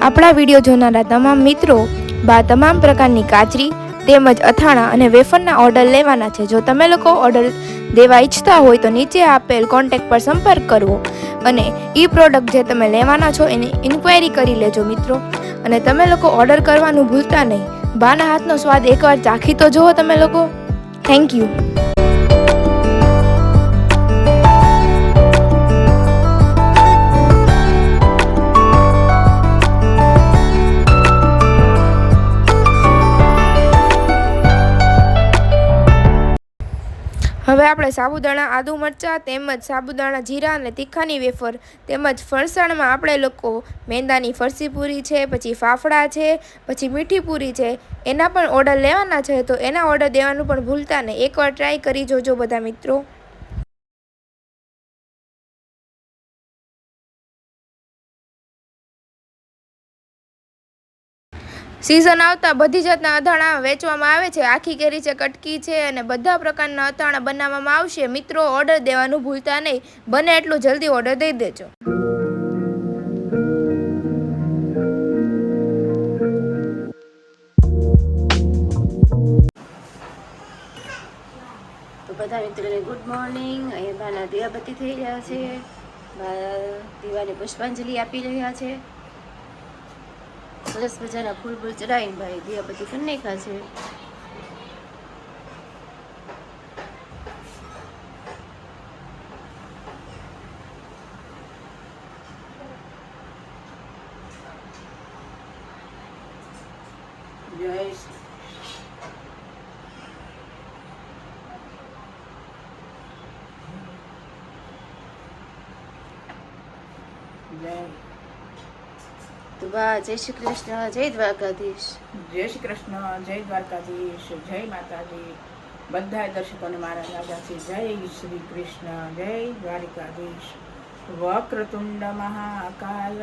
આપણા વિડીયો જોનારા તમામ મિત્રો તમામ પ્રકારની કાચરી તેમજ અથાણા અને વેફરના ઓર્ડર લેવાના છે। જો તમે લોકો ઓર્ડર દેવા ઈચ્છતા હોય તો નીચે આપેલ કોન્ટેક્ટ પર સંપર્ક કરવો અને એ પ્રોડક્ટ જે તમે લેવાના છો એની ઇન્ક્વાયરી કરી લેજો મિત્રો। અને તમે લોકો ઓર્ડર કરવાનું ભૂલતા નહીં। બાના હાથનો સ્વાદ એકવાર ચાખી તો જુઓ તમે લોકો। Thank you. હવે આપણે સાબુદાણા આદુ મરચાં તેમજ સાબુદાણા જીરા અને તીખાની વેફર તેમજ ફરસાણમાં આપણે લોકો મેંદાની ફરસી પૂરી છે, પછી ફાફડા છે, પછી મીઠી પૂરી છે, એના પણ ઓર્ડર લેવાના છે। તો એના ઓર્ડર દેવાનું પણ ભૂલતા નહીં। એકવાર ટ્રાય કરી જોજો બધા મિત્રો। સિઝન આવતા બધી જાતના અથાણા વેચવામાં આવે છે। આખી કેરી છે, કટકી છે અને બધા પ્રકારના અથાણા બનાવવામાં આવશે। મિત્રો ઓર્ડર દેવાનું ભૂલતા નહીં। બને એટલું જલ્દી ઓર્ડર દઈ દેજો। તો બધા મિત્રોને ગુડ મોર્નિંગ। અહીંયા બાના દિવાબત્તી થઈ રહ્યા છે। બા દીવાને પુષ્પાંજલિ આપી રહ્યા છે। સરસ મજાના ફૂલ ચડાવીને ભાઈ દિવાબત્તી કરી નાખ્યા છે। તો બા જય શ્રી કૃષ્ણ, જય દ્વારકાધીશ। જય શ્રી કૃષ્ણ, જય દ્વારકાધીશ, જય માતાજી। બધા દર્શકોને મારા રાજાથી જય શ્રી કૃષ્ણ, જય દ્વારકાધીશ। વક્રતુંડ મહાકાલ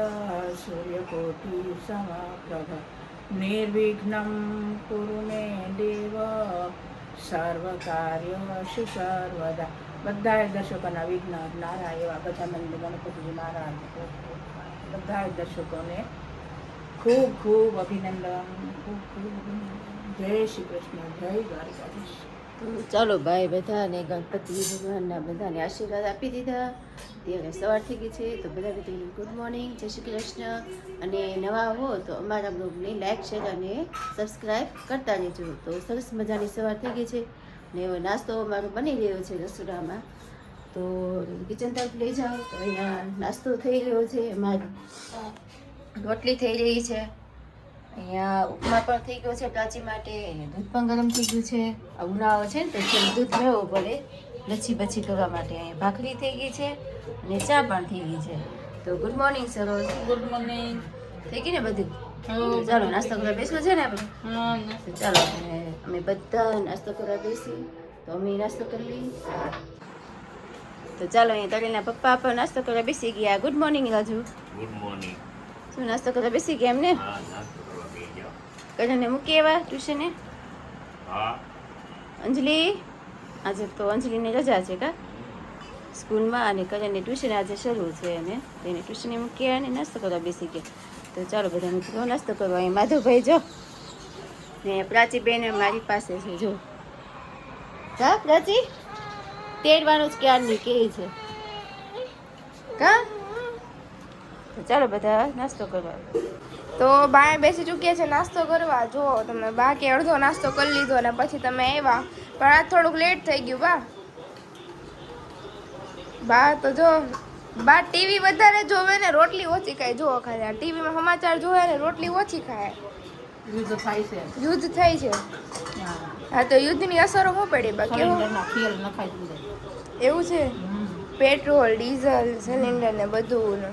સૂર્યકોટિ સમપ્રભ નિર્વિઘ્નમ કુરુ મે દેવ સર્વકાર્યેષુ સર્વદા। બધા દર્શકોના વિઘ્ન નારા એવા ગજાનંદ ગણપતિજી મહારાજ બધા દર્શકોને ખૂબ ખૂબ અભિનંદન, ખૂબ ખૂબ અભિનંદન। જય શ્રી કૃષ્ણ, જય દ્વારકાધીશ। તો ચાલો ભાઈ બધાને ગણપતિ ભગવાનના બધાને આશીર્વાદ આપી દીધા। ત્યારે સવાર થઈ ગઈ છે। તો બધા મિત્રોને ગુડ મોર્નિંગ, જય શ્રી કૃષ્ણ। અને નવા હો તો અમારા બ્લોગને લાઈક, શેર અને સબસ્ક્રાઈબ કરતા રહેજો। તો સરસ મજાની સવાર થઈ ગઈ છે ને એવો નાસ્તો અમારો બની રહ્યો છે રસોડામાં। તો કિચન તરફ લઈ જાઓ તો અહીંયા નાસ્તો થઈ રહ્યો છે। એમાં રોટલી થઈ રહી છે, અહીંયા ઉપમા પણ થઈ ગયો છે પ્રાચી માટે, દૂધ પણ ગરમ થઈ ગયું છે। આ ઉનાળો છે ને તો દૂધ લેવું પડે લચ્છી બચ્છી કરવા માટે। અહીંયા ભાખરી થઈ ગઈ છે અને ચા પણ થઈ ગઈ છે। તો good morning Saroj. Good morning. થઈ ગઈ ને બધું? ચાલો નાસ્તો કરવા બેસવું છે ને આપણે? તો ચાલો અમે બધા નાસ્તો કરવા બેસી। તો અમે નાસ્તો કરી લઈએ। તો ચાલો અહીંયા તળેલા પપ્પા પણ નાસ્તો કરવા બેસી ગયા। Good morning Raju. Good morning. શું નાસ્તો કરવા બેસી ગયા એમને? હા, નાસ્તો કરવા બેસી જાઓ। કજાને મૂકી એવા ટ્યુશને? હા। અંજલિ આજે તો અંજલિની રજા છે કા સ્કૂલમાં, અને કજાને ટ્યુશન આજે શરૂ છે અને તેને ટ્યુશને મૂકી અને નાસ્તો કરવા બેસી ગયા। તો ચાલો બધા મિત્રો નાસ્તો કરવા। અહીં માધવભાઈ જો ને પ્રાચીબેન મારી પાસે છે જો। કા પ્રાચી તેડવાનું જ ક્યારની કે છે કા? તો ચાલો બધા નાસ્તો કરવા। તો બા બેસી ચૂક્યા છે નાસ્તો કરવા। જુઓ તમે બા કે અડધો નાસ્તો કરી લીધો અને પછી તમે આવ્યા, પણ આજ થોડુંક લેટ થઈ ગયું બા તો જો બા ટીવી વધારે જોવે ને રોટલી ઓછી ખાય। જુઓ ખાલી ટીવીમાં સમાચાર જોવે ને રોટલી ઓછી ખાય। યુદ્ધ થાય છે। યુદ્ધ થાય છે? હા, તો યુદ્ધની અસરો શું પડી બા? કેવું ખેલ નખાઈ દીધો એવું છે? પેટ્રોલ, ડીઝલ, સિલિન્ડર ને બધું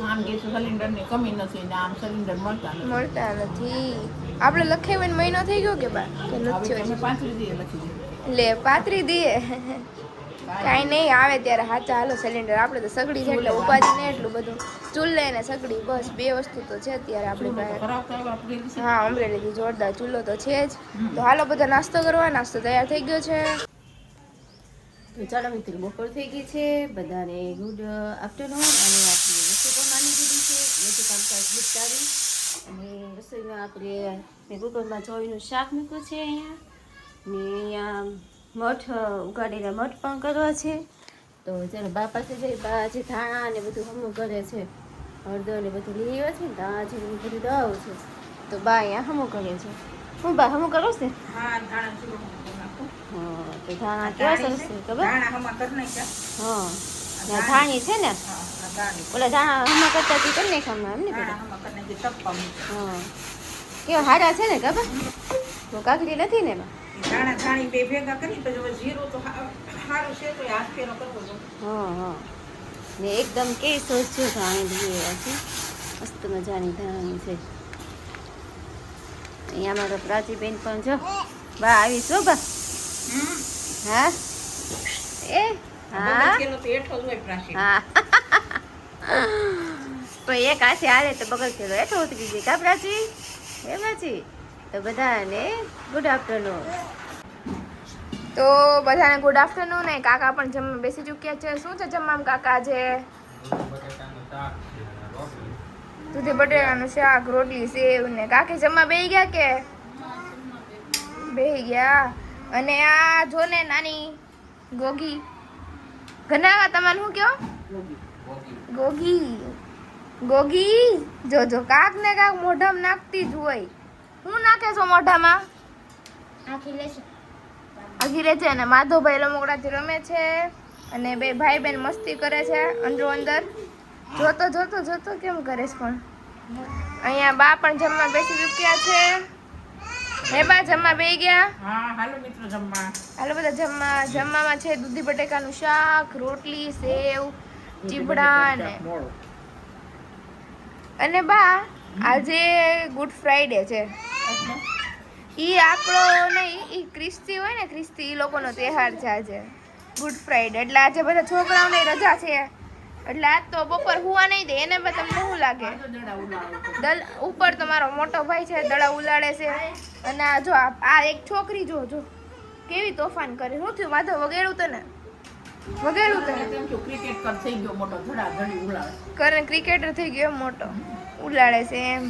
આમ ગેસ સિલિન્ડરની કમી નથી ને આમ સિલિન્ડર મળતા નથી। આપણે લખાવીને મહિનો થઈ ગયો કે બા? કે નથી? 35 દીએ લખી દીધું। લે 35 દીએ કાંઈ નહીં, આવે ત્યારે હાચા હાલો સિલિન્ડર। આપણે તો સગડી છે એટલે ઉપાધિ ને એટલું બધું ચૂલે ને સગડી બસ બે વસ્તુ તો છે અત્યારે આપણી પાસે। હા, અમરેલીથી જોરદાર ચૂલો તો છે જ। તો હાલો બધા નાસ્તો કરવા। નાસ્તો તૈયાર થઈ ગયો છે। તો ચાલો મિત્રો બપોર થઈ ગઈ છે, બધાને ગુડ આફ્ટરનૂન। અને આપણી રસોઈ પણ માની દીધી છે। બધું કામકાજ નિપટાવી અને રસોઈમાં આપણે મેં કુકરમાં ચોળીનું શાક મૂક્યું છે અહીંયા ને અહીંયા મઠ ઉગાડેલા મઠ પણ કરવા છે. તો ચાલો બા પાસે જઈ, બા જે ધાણા ને બધું હમું કરે છે, હળદર ને બધું લઈ આવ્યા છે ને ધાણા છે બધું દવાઓ છે. તો બા અહીંયા હમું કરે છે. હું બા હમું કરો છે? હા, ધાણા જીરું નાખું. હા, તો ધાણા કેવા સરસ છે ખબર? ધાણા હમા કરી નાખ્યા. હા, ને ધાણી છે ને હા, ધાણી ઓલા ધાણા હમા કરતા હતી કરી નાખામાં એમ ને ધાણા પેલા. હમા કરી નાખી ટપ્પા મૂકી. હા, કેવા હારા છે ને ખબર? તો કાકડી નથી ને એમાં. ધાણા ધાણી બે ભેગા કરી પછી હવે જીરું તો સારું છે તો હાથ ફેરો કરવો જોઈએ. હા હા, ને એકદમ કેવી સોસ છે ધાણી લઈ આવ્યા છે, મસ્ત મજાની ધાણી છે. અહીંયા મારો પ્રાચીબેન પણ જો બા આવી છો બા. હા એ હા બગડકેલો તો હેઠો જ હોય પ્રાચી. હા તો એક હાથે હારે તો બગલ કેલો હેઠો ઉતરી ગઈ કા પ્રાચી? એ પ્રાચી તો બધાને ગુડ આફ્ટરનૂન. તો બધાને ગુડ આફ્ટરનૂન. ને કાકા પણ જમવા બેસી ચૂક્યા છે. શું છે જમવામાં કાકા? આજે દૂધી બટેટાનું શાક, રોટલી, સેવ ને કાકી જમવા બેહી ગયા કે બેહી ગયા. અને આ જો ને નાની ગોગી ઘનાવા તમારે શું કયો? ગોગી ગોગી જો જો કાક ને કાક મોઢામાં નાખતી જ હોય. શું નાખે છો મોઢામાં? આખી છે અને માધવભાઈ રમકડાથી રમે છે અને બે ભાઈ બેન મસ્તી કરે છે અંદરો અંદર. જોતો જોતો જોતો કેમ કરે છે પણ. અહીંયા બા પણ જમવા બેસી ચૂક્યા છે. હે બા જમવા બેસી ગયા? હા, હાલો મિત્રો જમવા. હાલો બધા જમવા. જમવામાં છે દૂધી બટેકાનું શાક, રોટલી, સેવ, ચીબડા અને બા આજે ગુડ ફ્રાઈડે છે. ઈ આપણો નહીં, ઈ ખ્રિસ્તી હોય ને, ખ્રિસ્તી ઈ લોકોનો તહેવાર છે આજે ગુડ ફ્રાઈડે. એટલે આજે બધા છોકરાઓને રજા છે એટલે આજ તો બપોર હુવા નહીં દે. એને પણ તમને શું લાગે? ઉપર તો મારો મોટો ભાઈ છે દડા ઉલાડે છે. અને આ જો આ એક છોકરી જો જો કેવી તોફાન કરે. શું થયું માધવ? વગેડું તને? વગેડું તને? તેમ તો ક્રિકેટ થઈ ગયો મોટો, ધડાધડી ઉલાળે. કરણ ક્રિકેટર થઈ ગયો મોટો, ઉલાડે છે એમ.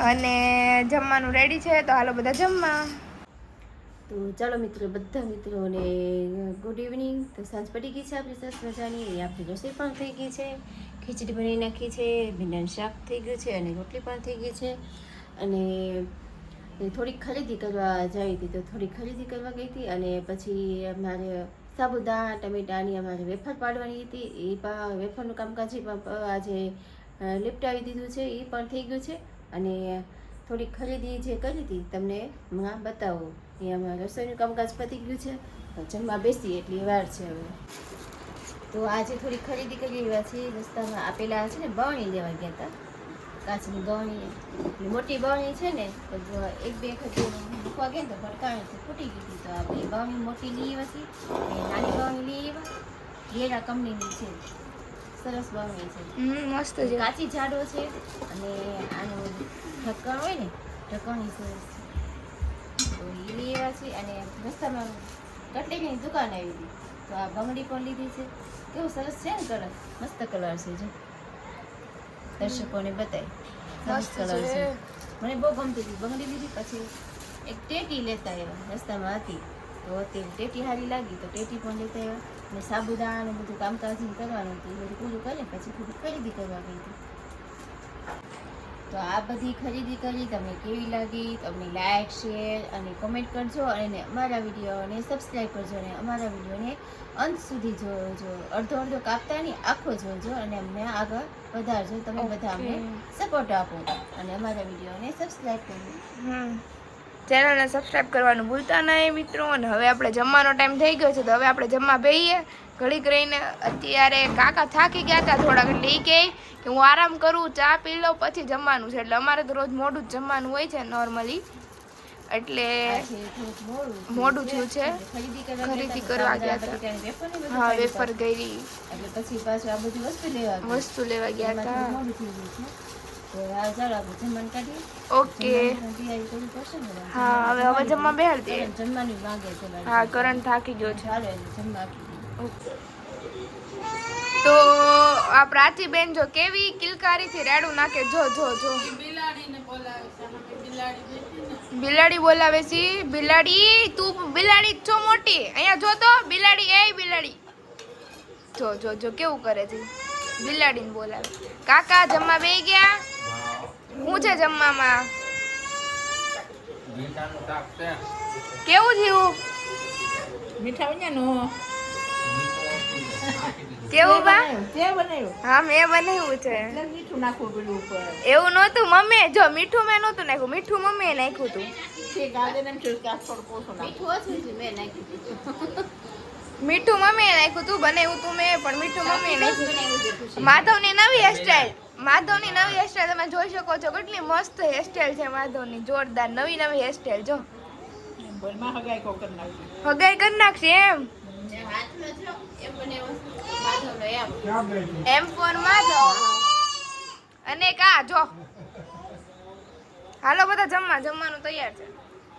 અને જમવાનું રેડી છે તો હાલો બધા જમવા. તો ચાલો મિત્રો, બધા મિત્રોને ગુડ ઇવનિંગ. તો સાંજ પડી ગઈ છે આપણી સરસ મજાની. એ આપણી રસોઈ પણ થઈ ગઈ છે, ખીચડી બનાવી નાખી છે, ભીંડાનું શાક થઈ ગયું છે અને રોટલી પણ થઈ ગઈ છે. અને થોડીક ખરીદી કરવા જઈ હતી તો થોડીક ખરીદી કરવા ગઈ હતી. અને પછી અમારે સાબુદાણા ટમેટાની અમારે વેફર પાડવાની હતી. એ પણ વેફરનું કામકાજ પણ આજે લીપટાવી દીધું છે, એ પણ થઈ ગયું છે. અને થોડીક ખરીદી જે કરી હતી તમને હમણાં બતાવું. એ અમારે રસોઈનું કામકાજ પતી ગયું છે, જમવા બેસી એટલી વાર છે હવે. તો આજે થોડી ખરીદી કરી એવા છે. રસ્તામાં આપેલા છે ને બરણી લેવા ગયા હતા, કાચની બરણી. એટલે મોટી બરણી છે ને તો એક બે વખત મૂકવા ગયા ને તો ભટકાણી ફૂટી ગઈ હતી. તો આપણે બરણી મોટી લઈ આવ્યા છીએ, નાની બરણી લઈ આવ્યા. ગેરા કંપનીની છે, સરસ બરણી છે, મસ્ત છે. કાચી જાડો છે અને આનું ઢક્કણ હોય ને ઢક્કણ સરસ છે. તો એ લઈ આવ્યા છે. અને રસ્તામાં કટલીની દુકાન આવી હતી તો આ બંગડી પણ લીધી છે. કેવું સરસ છે ને કલર, મસ્ત કલર છે. જો દર્શકોને બતાવી, મસ્ત કલર છે. મને બહુ ગમતી હતી બંગડી લીધી. પછી એક ટેટી લેતા આવ્યા, રસ્તામાં હતી તો તે ટેટી સારી લાગી તો ટેટી પણ લેતા આવ્યા. અને સાબુદાણાનું બધું કામકાજ કરવાનું હતું, એ બધું પૂરું કરીને પછી થોડી ખરીદી કરવા ગઈ હતી. તો આ બધી ખરીદી કરી તમને કેવી લાગી? તમને લાઈક, શેર અને કોમેન્ટ કરજો. અને અમારા વિડીયોને સબસ્ક્રાઈબ કરજો અને અમારા વિડીયોને અંત સુધી જોજો. અડધો અડધો કાપતા નહીં, આખો જોજો અને અમને આગળ વધારજો. તમે બધા અમને સપોર્ટ આપો અને અમારા વિડીયોને સબસ્ક્રાઈબ કરજો. ચેનલને સબસ્ક્રાઈબ કરવાનું ભૂલતા નહીં મિત્રો. અને હવે આપણે જમવાનો ટાઈમ થઈ ગયો છે તો હવે આપણે જમવા બેહીએ. ઘડીક રહીને અત્યારે કાકા થાકી ગયા હતા થોડાક એટલે એ કહે કે હું આરામ કરું, ચા પી લઉં પછી જમવાનું છે. એટલે અમારે તો રોજ મોડું જ જમવાનું હોય છે નોર્મલી. એટલે મોડું થયું છે, ખરીદી કરવા ગયા હતા. હા, વેફર ગઈ એટલે પછી પાછું આ બધી વસ્તુ લેવા ગયા હતા. મોડું થઈ ગયું છે. તો આ ચાલો આપણે જમવાનું કાઢીએ. ઓકે, તૈયારી કરવી પડશે ને. હા હવે જમવા બેહાડ દે. જમવાની માંગે છે. હા, કરણ થાકી ગયો છે. ચાલો જમવા આપી દઈએ. તો આ પ્રાચીબેન જો કેવી કિલકારીથી રેડું નાખે. જો જો જો બિલાડી બોલાવે છે. બિલાડી તું બિલાડી છો મોટી, અહીંયા જો તો બિલાડી. એ બિલાડી જો જો જો કેવું કરે છે. બિલાડીને બોલાવે. કાકા જમવા બેહી ગયા? શું છે જમવામાં? કેવું થયું? મીઠા વિનાનું કેવું બા? તે બનાવ્યું હા મેં બનાવ્યું છે. એટલે મીઠું નાખવું પેલું ઉપર એવું નહોતું મમ્મી. જો મીઠું મેં નહોતું નાખ્યું, મીઠું મમ્મીએ નાખ્યું હતું. ઠીક આજે એમ છું કે આ થોડું ઓછું નાખું. મીઠું ઓછું છે મેં નાખી દીધું મીઠું મમ્મીએ નાખ્યું હતું, બનાવ્યું તું મેં પણ મીઠું મમ્મીએ નાખ્યું. બનાવ્યું છે ખુશી. માધવની નવી હેરસ્ટાઈલ, માધવની નવી હેરસ્ટાઈલ તમે જોઈ શકો છો. કેટલી મસ્ત હેરસ્ટાઈલ છે માધવની, જોરદાર નવી નવી હેરસ્ટાઈલ. જો બોલમાં હગાઈ કોકર નાખી હગાઈ કરી નાખશે એમ. જે હાથમાં છે એમ બનાવ્યું માધવનો એમ. એમ ફોર માધવ અને કા જો. હાલો બધા જમવાનું તૈયાર છે.